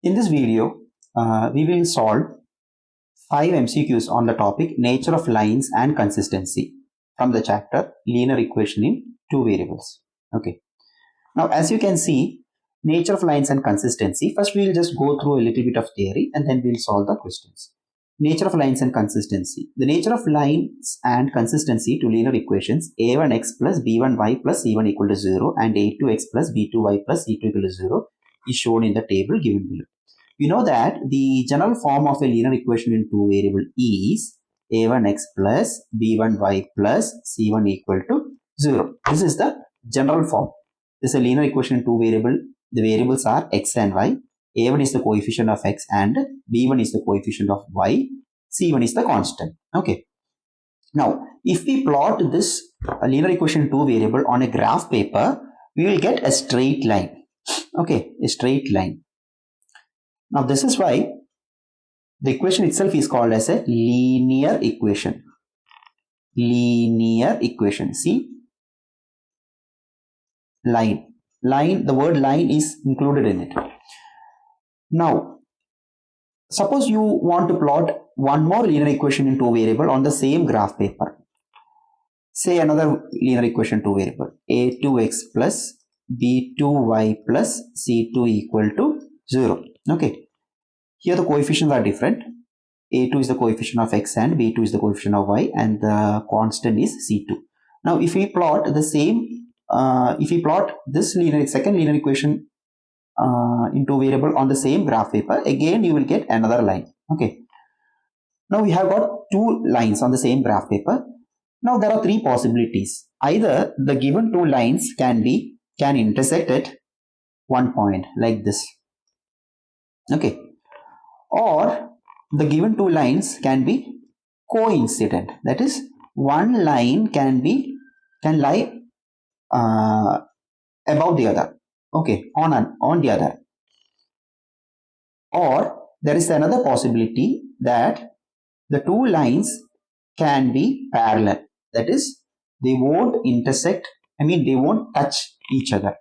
In this video, we will solve 5 MCQs on the topic nature of lines and consistency from the chapter linear equation in two variables. Okay. Now, as you can see, nature of lines and consistency. First, we will just go through a little bit of theory and then we will solve the questions. Nature of lines and consistency. The nature of lines and consistency to linear equations a1x plus b1y plus c1 equal to 0 and a2x plus b2y plus c2 equal to 0 is shown in the table given below. We know that the general form of a linear equation in two variable is a1x plus b1y plus c1 equal to 0. This is the general form. This is a linear equation in two variable. The variables are x and y. A1 is the coefficient of x and b1 is the coefficient of y. C1 is the constant. Okay. Now, if we plot this linear equation in two variable on a graph paper, we will get a straight line. Okay, a straight line. Now, this is why the equation itself is called as a linear equation. Linear equation. See, line. Line, the word line is included in it. Now, suppose you want to plot one more linear equation in two variable on the same graph paper. Say another linear equation two variable a2x plus b2y plus c2 equal to 0. Okay. Here the coefficients are different. A2 is the coefficient of x and b2 is the coefficient of y and the constant is c2. Now, if we plot the same, if we plot this second linear equation in two variable on the same graph paper, again you will get another line. Okay. Now we have got two lines on the same graph paper. Now there are three possibilities. Either the given two lines can intersect at one point like this. Okay. Or the given two lines can be coincident. That is, one line can lie above the other. Okay, on the other. Or there is another possibility that the two lines can be parallel. That is, they won't intersect, they won't touch each other.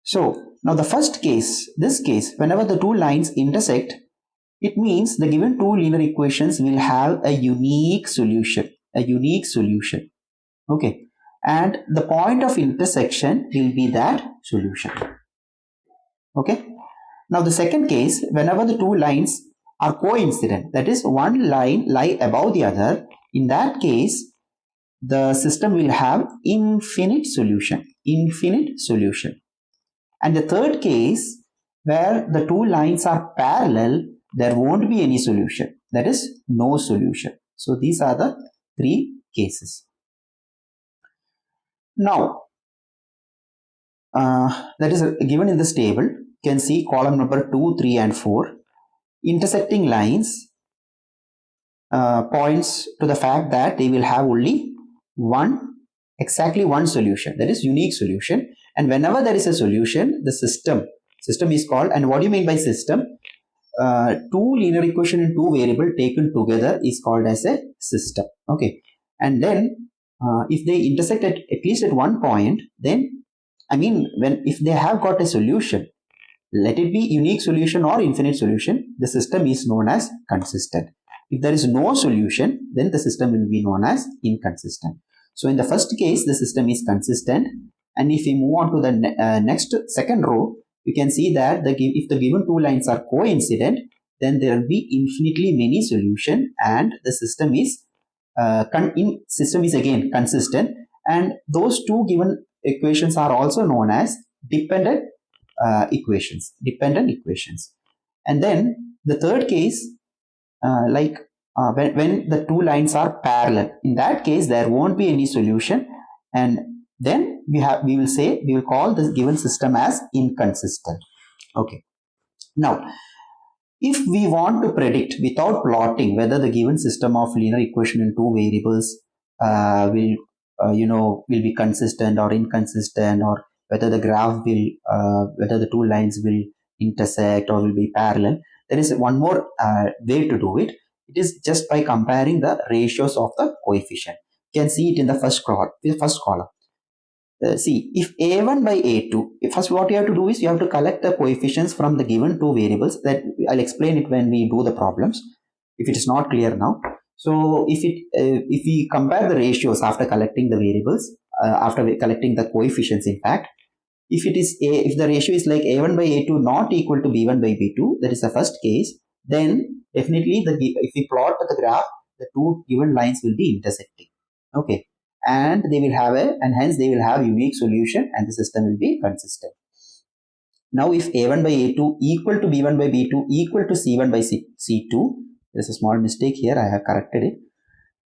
So, now the first case, this case, whenever the two lines intersect, it means the given two linear equations will have a unique solution. Okay. And the point of intersection will be that solution. Okay. Now the second case, whenever the two lines are coincident, that is, one line lie above the other, in that case, the system will have infinite solution. And the third case, where the two lines are parallel, there won't be any solution. That is, no solution. So these are the three cases. Now, that is given in this table. You can see column number 2, 3 and 4. Intersecting lines points to the fact that they will have only exactly one solution. That is unique solution. And whenever there is a solution, the system is called, and what do you mean by system? Two linear equation in two variable taken together is called as a system. Okay. And then if they intersect at least at one point, then if they have got a solution, let it be unique solution or infinite solution, the system is known as consistent. If there is no solution, then the system will be known as inconsistent. So in the first case, the system is consistent. And if we move on to the second row, you can see that if the given two lines are coincident, then there will be infinitely many solutions and the system is again consistent, and those two given equations are also known as dependent equations. And then the third case, when the two lines are parallel, in that case there won't be any solution, and then we will call this given system as inconsistent. Okay. Now, if we want to predict without plotting whether the given system of linear equation in two variables will be consistent or inconsistent, or whether the graph whether the two lines will intersect or will be parallel, there is one more way to do it. It is just by comparing the ratios of the coefficient. You can see it in the first column. see, if a1 by a2, first what you have to do is you have to collect the coefficients from the given two variables. That I'll explain it when we do the problems, if it is not clear now. So if we compare the ratios after collecting the variables, after collecting the coefficients, in fact, if the ratio is like a1 by a2 not equal to b1 by b2, that is the first case, then definitely if we plot the graph, the two given lines will be intersecting. Okay, and hence they will have unique solution and the system will be consistent. Now if a1 by a2 equal to b1 by b2 equal to c1 by c2, there's a small mistake here, I have corrected it.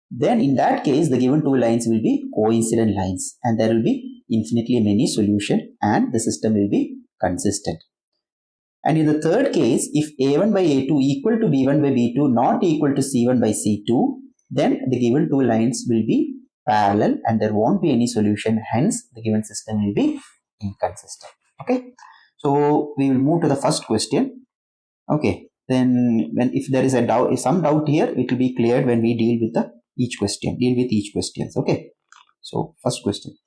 Then in that case, the given two lines will be coincident lines and there will be infinitely many solutions and the system will be consistent. And in the third case, if a1 by a2 equal to b1 by b2 not equal to c1 by c2, then the given two lines will be parallel and there won't be any solution, hence the given system will be inconsistent. Okay, so we will move to the first question. Okay, then if there is some doubt here, it will be cleared when we deal with each question. Okay, so first question.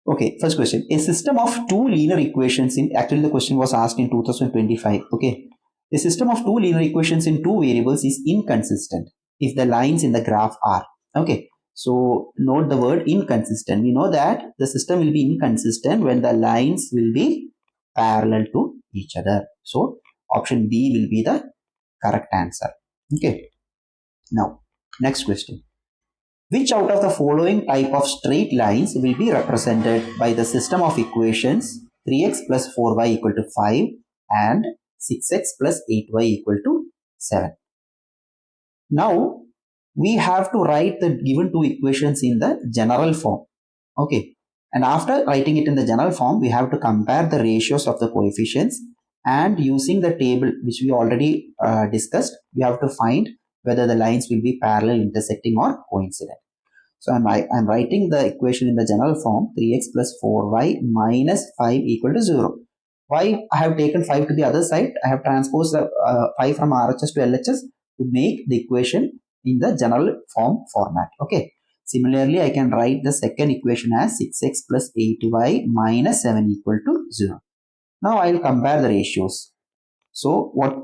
Okay, first question. A system of two linear equations actually the question was asked in 2025. Okay, a system of two linear equations in two variables is inconsistent if the lines in the graph are. Okay, so note the word inconsistent. We know that the system will be inconsistent when the lines will be parallel to each other. So option B will be the correct answer. Okay, now next question. Which out of the following type of straight lines will be represented by the system of equations 3x plus 4y equal to 5 and 6x plus 8y equal to 7? Now, we have to write the given two equations in the general form. Okay, and after writing it in the general form, we have to compare the ratios of the coefficients, and using the table which we already discussed, we have to find whether the lines will be parallel, intersecting or coincident. So I'm writing the equation in the general form 3x plus 4y minus 5 equal to 0. Why I have taken 5 to the other side? I have transposed the 5 from RHS to LHS to make the equation in the general form format. Okay. Similarly, I can write the second equation as 6x plus 8y minus 7 equal to 0. Now I will compare the ratios. So what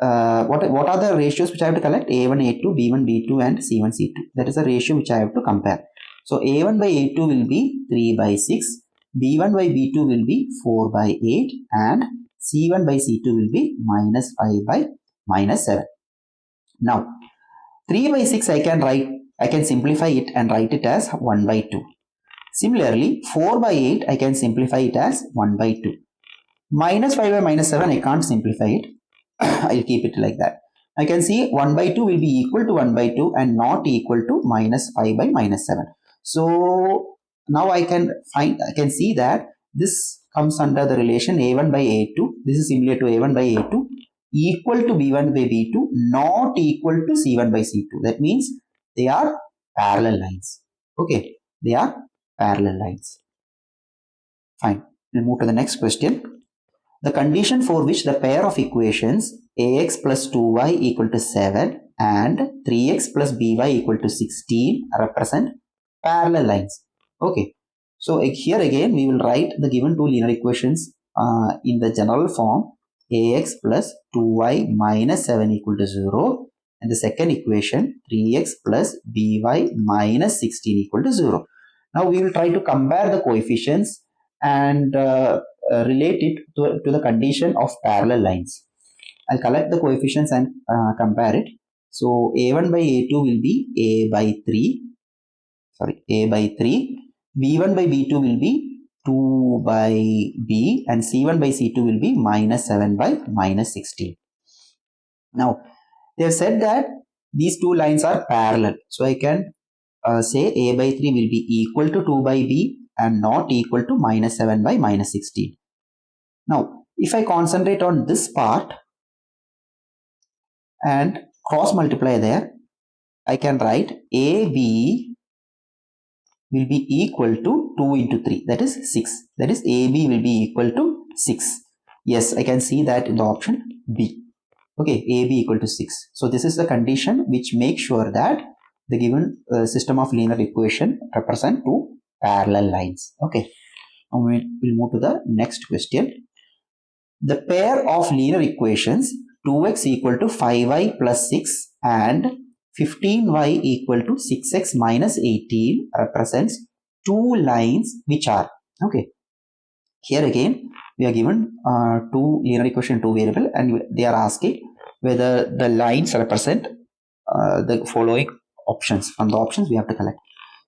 are the ratios which I have to collect? A1, A2, B1, B2 and C1, C2. That is the ratio which I have to compare. So A1 by A2 will be 3 by 6, B1 by B2 will be 4 by 8 and C1 by C2 will be minus 5 by minus 7. Now 3 by 6 I can simplify it and write it as 1 by 2. Similarly 4 by 8 I can simplify it as 1 by 2. Minus 5 by minus 7 I can't simplify it. I'll keep it like that. I can see 1 by 2 will be equal to 1 by 2 and not equal to minus 5 by minus 7. So now I can see that this comes under the relation A1 by A2. This is similar to A1 by A2 equal to B1 by B2 not equal to C1 by C2. That means they are parallel lines. Okay, they are parallel lines. Fine. We'll move to the next question. The condition for which the pair of equations ax plus 2y equal to 7 and 3x plus by equal to 16 represent parallel lines. Okay, so here again we will write the given two linear equations in the general form ax plus 2y minus 7 equal to 0 and the second equation 3x plus by minus 16 equal to 0. Now we will try to compare the coefficients and relate it to the condition of parallel lines. I'll collect the coefficients and compare it. So a1 by a2 will be a by 3, b1 by b2 will be 2 by b and c1 by c2 will be minus 7 by minus 16. Now they have said that these two lines are parallel, so I can say a by 3 will be equal to 2 by b and not equal to minus 7 by minus 16. Now, if I concentrate on this part and cross multiply there, I can write AB will be equal to 2 into 3, that is 6. That is AB will be equal to 6. Yes, I can see that in the option B. Okay, AB equal to 6. So this is the condition which makes sure that the given system of linear equation represent two parallel lines. Okay, now we'll move to the next question. The pair of linear equations 2x equal to 5y plus 6 and 15y equal to 6x minus 18 represents two lines which are, okay, here again we are given two linear equation, two variable, and they are asking whether the lines represent the following options. From the options we have to collect.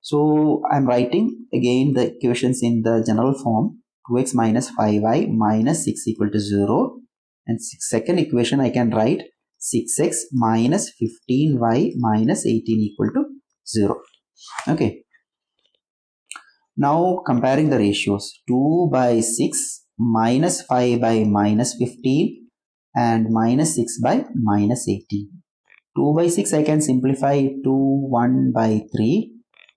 So I'm writing again the equations in the general form. 2x minus 5y minus 6 equal to 0, and second equation I can write 6x minus 15y minus 18 equal to 0. Okay, now comparing the ratios, 2 by 6 minus 5 by minus 15 and minus 6 by minus 18. 2 by 6 I can simplify it to 1 by 3.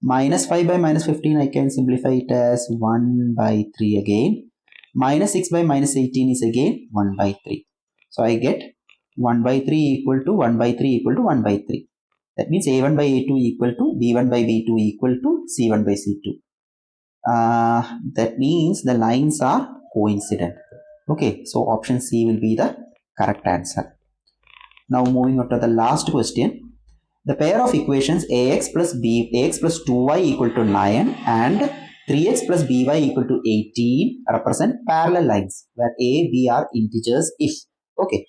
Minus 5 by minus 15 I can simplify it as 1 by 3 again. Minus 6 by minus 18 is again 1 by 3. So I get 1 by 3 equal to 1 by 3 equal to 1 by 3. That means A1 by A2 equal to B1 by B2 equal to C1 by C2. That means the lines are coincident. Okay, so option C will be the correct answer. Now moving on to the last question. The pair of equations ax plus 2y equal to 9 and 3x plus by equal to 18 represent parallel lines where a, b are integers if. Okay,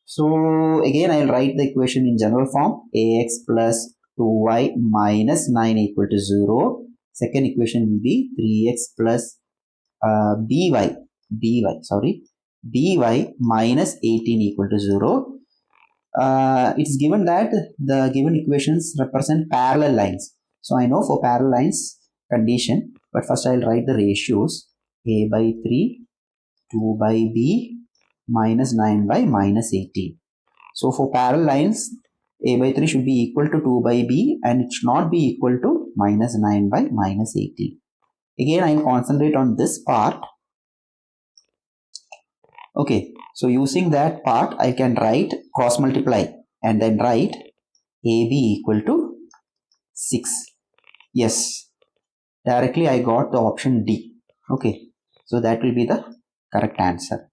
so again I'll write the equation in general form. Ax plus 2y minus 9 equal to 0. Second equation will be 3x plus by minus 18 equal to 0. It's given that the given equations represent parallel lines. So I know for parallel lines condition, but first I'll write the ratios. A by 3, 2 by b, minus 9 by minus 18. So for parallel lines, a by 3 should be equal to 2 by b and it should not be equal to minus 9 by minus 18. Again, I'll concentrate on this part. Okay, so using that part, I can write cross multiply and then write AB equal to 6. Yes, directly I got the option D. Okay, so that will be the correct answer.